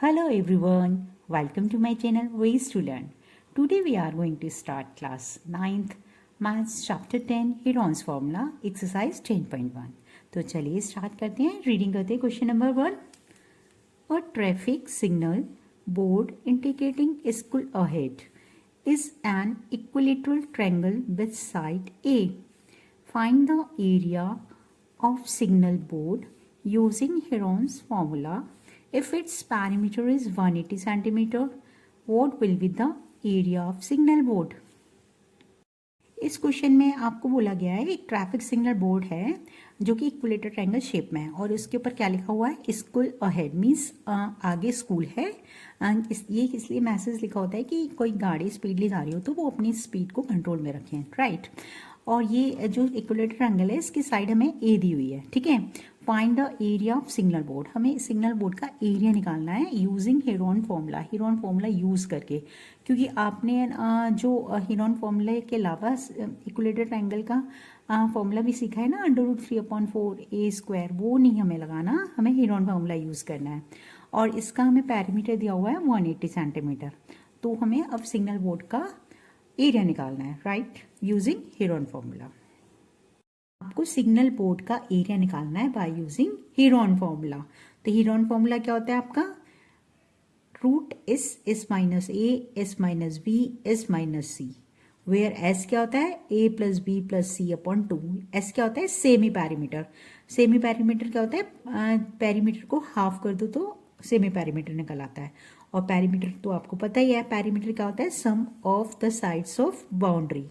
Hello everyone, welcome to my channel Ways to Learn. Today we are going to start class 9th Maths chapter 10 Heron's formula exercise 10.1. तो चलिए start करते हैं, reading करते हैं question number 1. A traffic signal board indicating school ahead is an equilateral triangle with side A. Find the area of signal board using Heron's formula. If its perimeter is 180 centimeter, what will be the area of signal board? इस question में आपको बोला गया है एक traffic signal board है जो कि इक्विलेटर ट्रायंगल शेप में है और इसके ऊपर क्या लिखा हुआ है, स्कूल अहेड मीन्स आगे स्कूल है. ये इसलिए मैसेज लिखा होता है कि कोई गाड़ी स्पीडली जा रही हो तो वो अपनी स्पीड को कंट्रोल में रखें, राइट. और ये जो इक्विलेटर ट्रायंगल है इसकी साइड हमें ए दी हुई है, ठीक है. Find the area of signal board, हमें सिग्नल बोर्ड का एरिया निकालना है यूजिंग हेरोन फॉर्मूला यूज करके, क्योंकि आपने जो हेरोन फॉर्मूला के अलावा इक्विलेटर ट्रायंगल का फॉर्मूला भी सीखा है ना, √3/4 वो नहीं हमें लगाना, हमें हेरोन फॉर्मूला यूज करना है. और इसका हमें पैरामीटर दिया हुआ है 180 सेंटीमीटर. तो हमें अब सिग्नल बोर्ड का एरिया निकालना है, राइट, यूजिंग हेरोन फॉर्मूला. आपको सिग्नल बोर्ड का एरिया निकालना है बाय यूजिंग हेरोन फॉर्मूला. तो हेरोन फॉर्मूला क्या होता है आपका, root S minus A S minus B S minus C, where S क्या होता है A plus B plus C upon 2. S क्या होता है सेमी पैरीमीटर. सेमी पैरीमीटर क्या होता है, पैरीमीटर को हाफ कर दो तो सेमी पैरीमीटर निकल आता है. और पैरीमीटर तो आपको पता ही है, पैरीमीटर क्या होता है sum of the sides of boundary,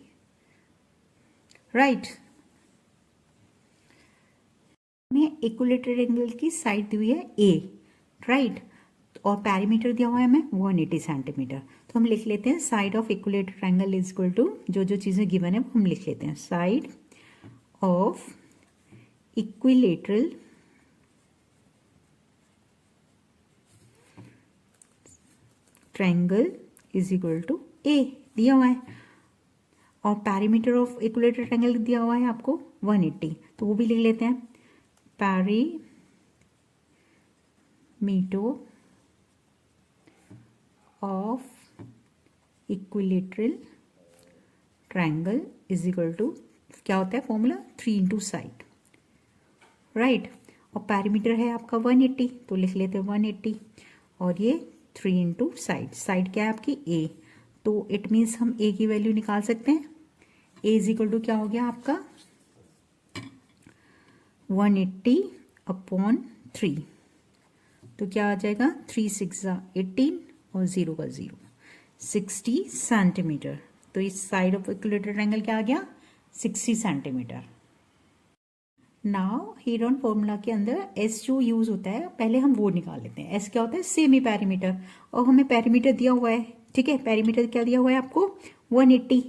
right. में इक्विलेटरल एंगल की साइड दी हुई है ए, राइट, और पैरीमीटर दिया हुआ है हमें 180 सेंटीमीटर. तो हम लिख लेते हैं side of equilateral triangle is equal to जो चीजें गिवन है वो हम लिख लेते हैं. Side of equilateral triangle is equal to a दिया हुआ है, और पैरीमीटर ऑफ इक्विलेटरल ट्रायंगल दिया हुआ है आपको 180. तो वो भी लिख लेते हैं. Perimeter of equilateral triangle is equal to क्या होता है फॉर्मूला 3 into side, राइट. और पैरीमीटर है आपका 180 तो लिख लेते हैं 180, और ये 3 into side. साइड क्या है आपकी a, तो इट मीन्स हम a की वैल्यू निकाल सकते हैं. a इज इक्वल टू क्या हो गया आपका 180 अपॉन 3, तो क्या आ जाएगा 3 6 18 और 0 का 0 60 सेंटीमीटर. तो इस साइड ऑफ इक्विलेटरल ट्रायंगल क्या आ गया 60 सेंटीमीटर. नाउ हेरोन फॉर्मूला के अंदर एस जो यूज होता है पहले हम वो निकाल लेते हैं. एस क्या होता है सेमी पैरीमीटर, और हमें पैरीमीटर दिया हुआ है, ठीक है. पैरीमीटर क्या दिया हुआ है आपको 180,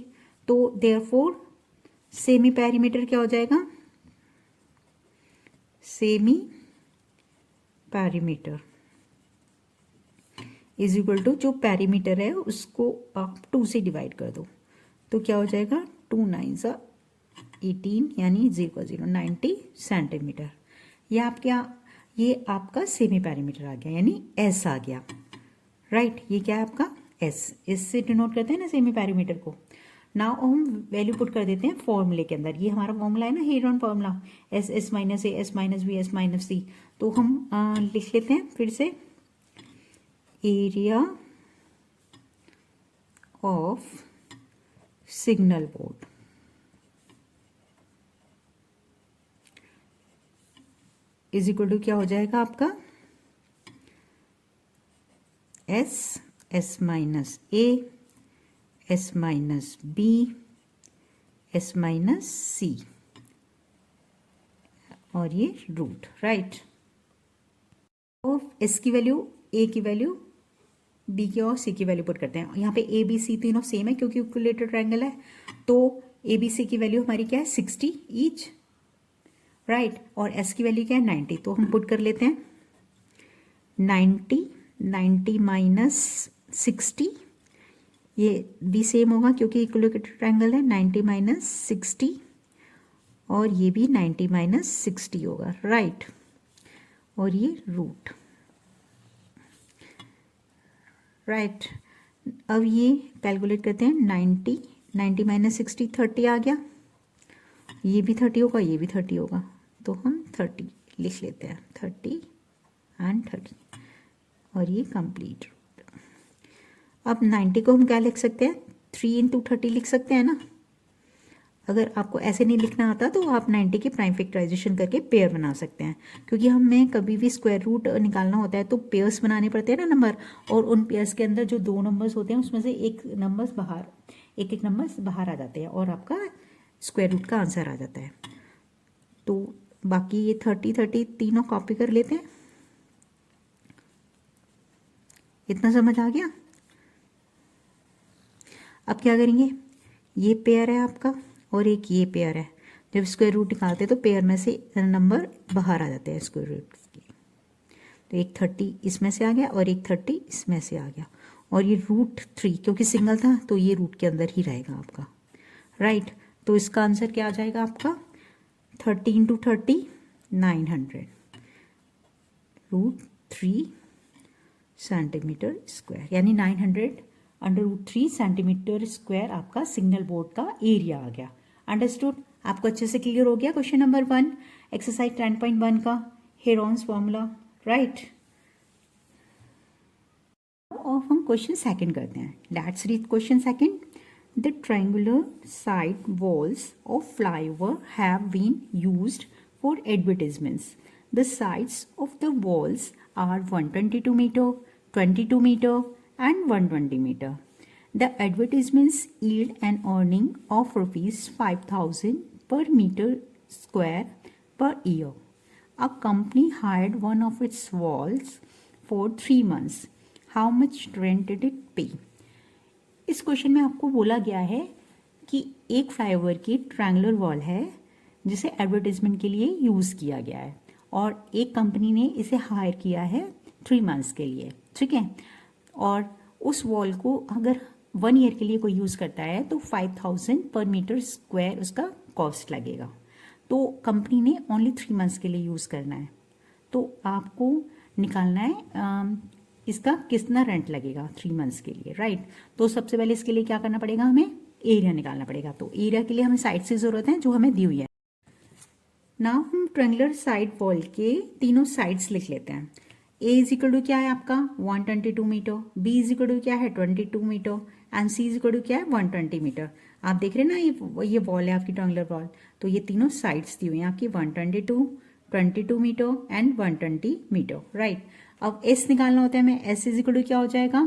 तो देयरफॉर सेमी पैरीमीटर क्या हो जाएगा semi perimeter is equal to जो पैरीमीटर है उसको आप 2 से डिवाइड कर दो तो क्या हो जाएगा 2 9 18 यानी 0 90 सेंटीमीटर. ये आपका सेमी पैरीमीटर आ गया यानी एस आ गया, राइट. ये क्या है आपका एस, इससे डिनोट करते हैं ना सेमी पैरीमीटर को. नाउ हम वैल्यू पुट कर देते हैं फॉर्मूले के अंदर. ये हमारा फॉर्मूला है ना Heron formula, s s minus A S minus B S minus c. तो हम लिख लेते हैं फिर से, area of signal board is equal to क्या हो जाएगा आपका s minus A S minus B S minus c, और ये रूट, राइट. और एस की वैल्यू ए की वैल्यू बी की और सी की वैल्यू पुट करते हैं. यहाँ पे ए बी सी तीनों सेम है क्योंकि इक्विलेटरल ट्रायंगल है. तो ए बी सी की वैल्यू हमारी क्या है 60 ईच, राइट. और एस की वैल्यू क्या है 90, तो हम पुट कर लेते हैं 90 माइनस 60, ये भी सेम होगा क्योंकि इक्विलेटरल ट्रायंगल है. 90 माइनस 60 और ये भी 90 माइनस 60 होगा, राइट. और ये रूट राइट। अब ये कैलकुलेट करते हैं 90, 90 माइनस 60 30 आ गया, ये भी 30 होगा, ये भी 30 होगा, तो हम 30 लिख लेते हैं, 30 एंड 30, और ये कंप्लीट रूट। अब 90 को हम क्या लिख सकते हैं, 3 इंटू 30 लिख सकते हैं ना। अगर आपको ऐसे नहीं लिखना आता तो आप 90 की प्राइम फैक्टराइजेशन करके पेयर बना सकते हैं, क्योंकि हमें कभी भी स्क्वायर रूट निकालना होता है तो पेयर्स बनाने पड़ते हैं ना नंबर, और उन पेयर्स के अंदर जो 2 नंबर्स होते हैं उसमें से एक एक नंबर्स बाहर आ जाते हैं और आपका स्क्वायर रूट का आंसर आ जाता है। तो बाकी ये 30 30 तीनों कॉपी कर लेते हैं। इतना समझ आ गया। अब क्या करेंगे, ये पेयर है आपका और एक ये पेयर है, जब स्क्वायर रूट निकालते हैं तो पेयर में से नंबर बाहर आ जाते हैं स्क्वायर रूट के। तो एक 30 इसमें से आ गया और एक 30 इसमें से आ गया, और ये √3 क्योंकि सिंगल था तो ये रूट के अंदर ही रहेगा आपका, राइट। तो इसका आंसर क्या आ जाएगा आपका, 30 इंटू 30 900, √3 सेंटीमीटर स्क्वायर, यानी 900 अंडर √3 सेंटीमीटर स्क्वायर आपका सिग्नल बोर्ड का एरिया आ गया। अंडरस्टूड, आपको अच्छे से क्लियर हो गया क्वेश्चन नंबर 1 एक्सरसाइज 10.1 का हेरॉन्स फॉर्मूला, राइट। और हम क्वेश्चन सेकंड करते हैं। Let's read question second. The triangular side walls of flyover have been used for advertisements. The sides of the walls are 122 meter, 22 meter and 120 meter. The advertisements yield an earning of rupees 5,000 per meter square per year. A company hired one of its walls for 3 months. How much rent did it pay? इस question में आपको बोला गया है कि एक flyover की triangular wall है जिसे एडवर्टाइजमेंट के लिए यूज़ किया गया है, और एक कंपनी ने इसे हायर किया है 3 मंथ्स के लिए, ठीक है। और उस वॉल को अगर 1 ईयर के लिए कोई यूज़ करता है तो 5,000 पर मीटर स्क्वायर उसका कॉस्ट लगेगा। तो कंपनी ने ओनली 3 मंथ्स के लिए यूज़ करना है, तो आपको निकालना है इसका कितना रेंट लगेगा 3 मंथ्स के लिए, राइट। तो सबसे पहले इसके लिए क्या करना पड़ेगा, हमें एरिया निकालना पड़ेगा। तो एरिया के लिए हमें साइड की ज़रूरत है जो हमें दी हुई है। नाउ हम ट्रायंगुलर साइड वॉल के तीनों साइड्स लिख लेते हैं। ए इज इक्वल टू क्या है आपका 122 metre, B is equal to क्या है 22 metre and C is equal to क्या है 120 मीटर। आप देख रहे हैं ना, ये वॉल है आपकी ट्रायंगुलर वॉल, तो ये तीनों साइड्स दी हुई हैं आपकी 122, 22 मीटर एंड 120 मीटर, राइट। अब एस निकालना होता है हमें। एस इज इक्वल टू क्या हो जाएगा,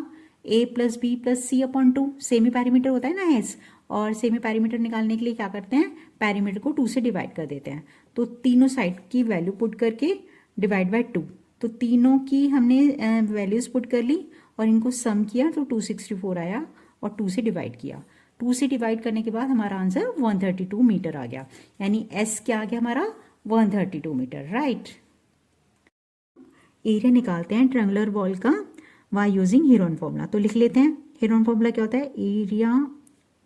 ए plus B plus C upon 2, semi perimeter होता है ना एस, और सेमी पैरीमीटर निकालने के लिए क्या करते हैं, पैरीमीटर को 2 से डिवाइड कर देते हैं। तो तीनों साइड की वैल्यू पुट करके डिवाइड बाय 2, तो तीनों की हमने वैल्यूज पुट कर ली और इनको सम किया तो 264 आया, और 2 से डिवाइड किया। 2 से डिवाइड करने के बाद हमारा आंसर 132 मीटर आ गया, यानी एस क्या आ गया हमारा 132 मीटर, राइट। एरिया निकालते हैं ट्रायंगुलर वॉल का बाय यूजिंग हेरॉन फॉर्मूला। तो लिख लेते हैं, हेरॉन फॉर्मूला क्या होता है, area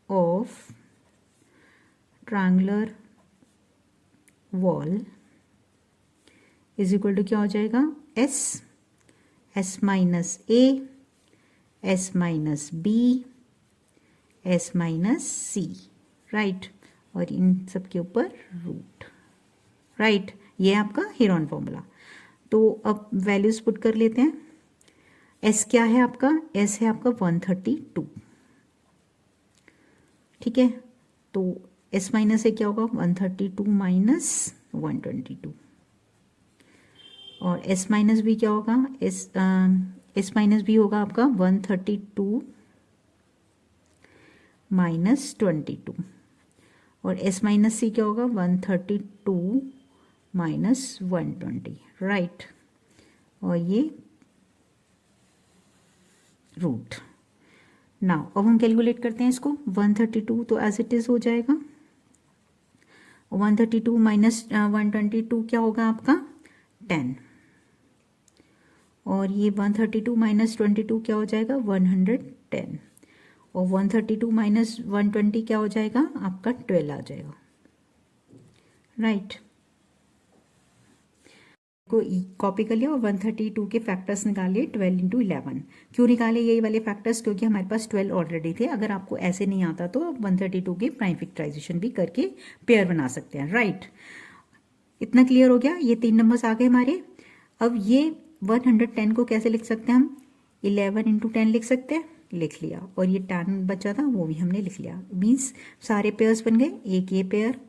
of triangular wall is equal to क्या हो जाएगा, एस माइनस ए, S minus B, S minus c, right, और इन सब के ऊपर रूट, राइट। ये आपका हेरॉन फॉर्मूला। तो अब वैल्यूज पुट कर लेते हैं। एस क्या है आपका, एस है आपका 132, ठीक है। तो एस माइनस ए क्या होगा 132 माइनस 122, और एस माइनस बी क्या होगा, एस माइनस बी होगा आपका 132 माइनस 22, और एस माइनस सी क्या होगा 132 माइनस 120, राइट, और ये रूट। नाउ अब हम कैलकुलेट करते हैं इसको। 132 तो एज इट इज हो जाएगा, 132 माइनस 122 क्या होगा आपका 10, और ये 132 माइनस 22 क्या हो जाएगा 110, और 132 माइनस 120 क्या हो जाएगा आपका 12 आ जाएगा, राइट। को कॉपी कर लिया और 132 के फैक्टर्स निकालिए 12 इंटू 11। क्यों निकाले यही वाले फैक्टर्स? क्योंकि हमारे पास 12 ऑलरेडी थे। अगर आपको ऐसे नहीं आता तो 132 के प्राइम फैक्टराइजेशन भी करके पेयर बना सकते हैं, राइट। इतना क्लियर हो गया? ये 3 नंबर्स आ गए हमारे। अब ये 110 को कैसे लिख सकते हैं हम? 11 इंटू 10 लिख सकते हैं, लिख लिया। और ये 10 बचा था वो भी हमने लिख लिया। मीन्स सारे पेयर्स बन गए, एक ये पेयर,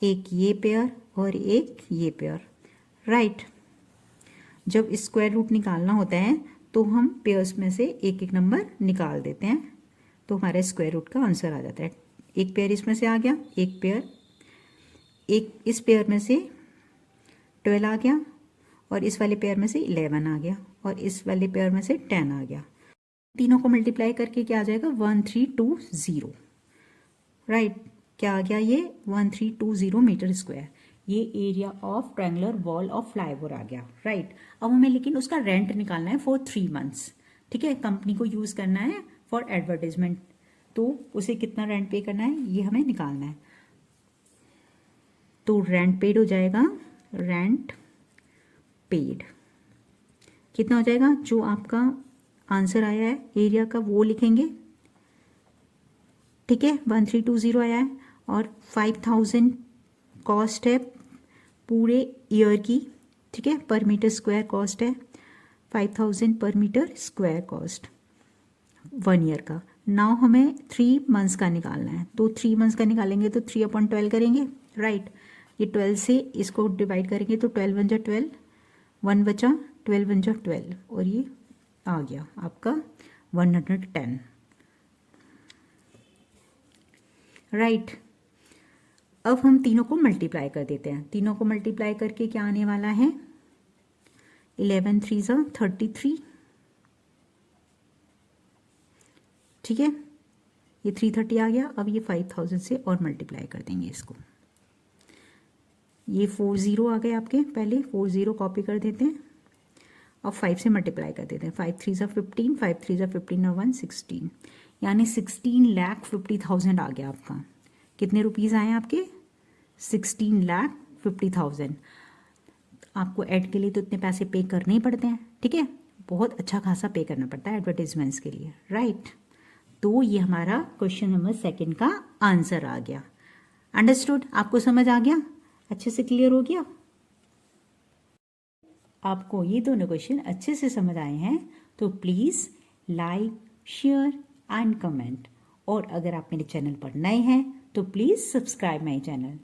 एक ये पेयर और एक ये पेयर, राइट। जब स्क्वायर रूट निकालना होता है तो हम पेयर्स में से एक एक नंबर निकाल देते हैं, तो हमारे स्क्वायर रूट का आंसर आ जाता है। एक पेयर इसमें से आ गया, एक पेयर, एक इस पेयर में से 12 आ गया, और इस वाले पेयर में से 11 आ गया, और इस वाले पेयर में से 10 आ गया। तीनों को मल्टीप्लाई करके क्या आ जाएगा? 1320, राइट। क्या आ गया ये? 1320 मीटर स्क्वायर। ये area of triangular wall of flyover आ गया, राइट। अब हमें लेकिन उसका रेंट निकालना है फॉर 3 मंथ्स, ठीक है। कंपनी को यूज करना है फॉर एडवर्टाइजमेंट, तो उसे कितना रेंट पे करना है ये हमें निकालना है। तो रेंट पेड हो जाएगा, रेंट पेड कितना हो जाएगा? जो आपका आंसर आया है एरिया का वो लिखेंगे, ठीक है। 1320 आया है, और 5000 कॉस्ट है पूरे ईयर की, ठीक है। पर मीटर स्क्वायर कॉस्ट है 5000 पर मीटर स्क्वायर कॉस्ट 1 ईयर का। नाउ हमें 3 मंथ्स का निकालना है, तो 3 मंथ्स का निकालेंगे तो 3/12 करेंगे, राइट। ये 12 से इसको डिवाइड करेंगे तो 12 बन जा 12, 1 बचा, 12 बन जा 12, और ये आ गया आपका 110, राइट। अब हम तीनों को मल्टीप्लाई कर देते हैं। तीनों को मल्टीप्लाई करके क्या आने वाला है? 11 3 33, ठीक है। ये 330 आ गया। अब ये 5000 से और मल्टीप्लाई कर देंगे इसको। ये 40 आ गए आपके, पहले 40 कॉपी कर देते हैं, और 5 से मल्टीप्लाई कर देते हैं। 5 3 15, 5 3 15 और 1 16, यानी 16,50,000 आ गया आपका। कितने रुपीज़ आए आपके? 16,50,000। आपको ऐड के लिए तो इतने पैसे पे करने ही पड़ते हैं, ठीक है। बहुत अच्छा खासा पे करना पड़ता है एडवर्टीजमेंट्स के लिए, राइट। तो ये हमारा क्वेश्चन नंबर 2 का आंसर आ गया। अंडरस्टूड? आपको समझ आ गया? अच्छे से क्लियर हो गया? आपको ये दोनों क्वेश्चन अच्छे से समझ आए हैं तो please like, share and comment. और अगर आप मेरे चैनल पर नए हैं तो प्लीज़ सब्सक्राइब माई चैनल।